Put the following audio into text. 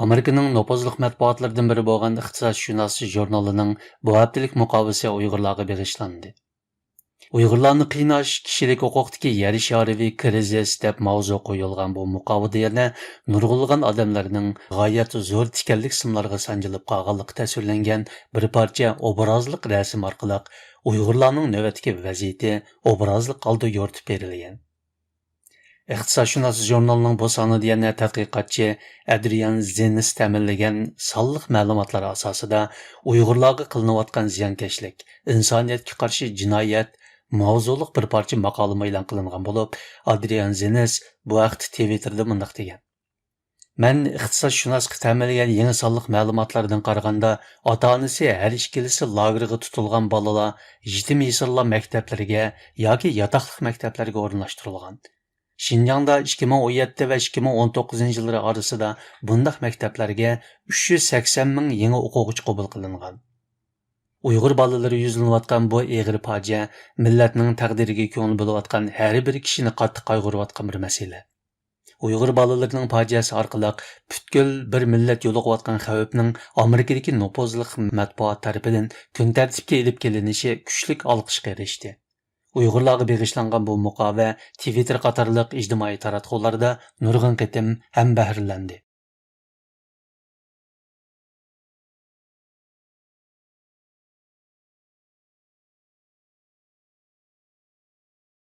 Amerikaning nopozliq matbuotlaridan biri bo'lgan Iqtisodshunos jurnalining bu haftalik muqovasi Uyg'urlarga bag'ishlandi. Uyg'urlarni qiynash kishilik huquqdagi yer shariviy krizis deb mavzu qo'yilgan bu muqovada yana nurg'ulg'an odamlarning g'oyat zo'r tikanlik simlarga sanjilib qolganligi tasvirlangan bir parcha obrazliq rasm orqali Uyg'urlarning navbatdagi vaziyati obrazliq holda yoritib berilgan. Iqtisodshunos jurnalining bu sonida yana tadqiqotchi Adrian Zennis ta'minlagan sonliq ma'lumotlar asosida Uyg'urlarga qilinayotgan ziyonkashlik, insoniyatga qarshi jinoyat mavzuliq bir parcha maqolama e'lon qilingan bo'lib, Adrian Zennis bu haqda Twitterda mundaq degan. Men iqtisodshunosga ta'minlagan yangi sonliq ma'lumotlardan qaraganda, ota-onasi har ikkilisi lagerga tutilgan bolalar yetim yesirlar maktablariga yoki yotoqliq maktablarga o'rinlashtirilgan. Şinjan'da 2017 ve 2019 yılları arasında bundaq maktablarga 380 ming yangi o'quvchi qabul qilingan. Uyg'ur bolalari yuzlanayotgan bu eg'ir fojia millatning taqdiriga ko'ngil bo'layotgan har bir kishini qattiq qayg'urayotgan bir masala. Uyg'ur bolalarining fojiasi orqali butkul bir millat yo'liqayotgan xavfning Amerikadagi nopozliq matbuot tarafidan kun tartibga elib kelinishi kuchlik olqishga erishdi. Uyg'urlarga beg'ishlangan bu muqova Twitter qatorliq ijtimoiy taratqularda nurg'un qitim ham bahrlandi.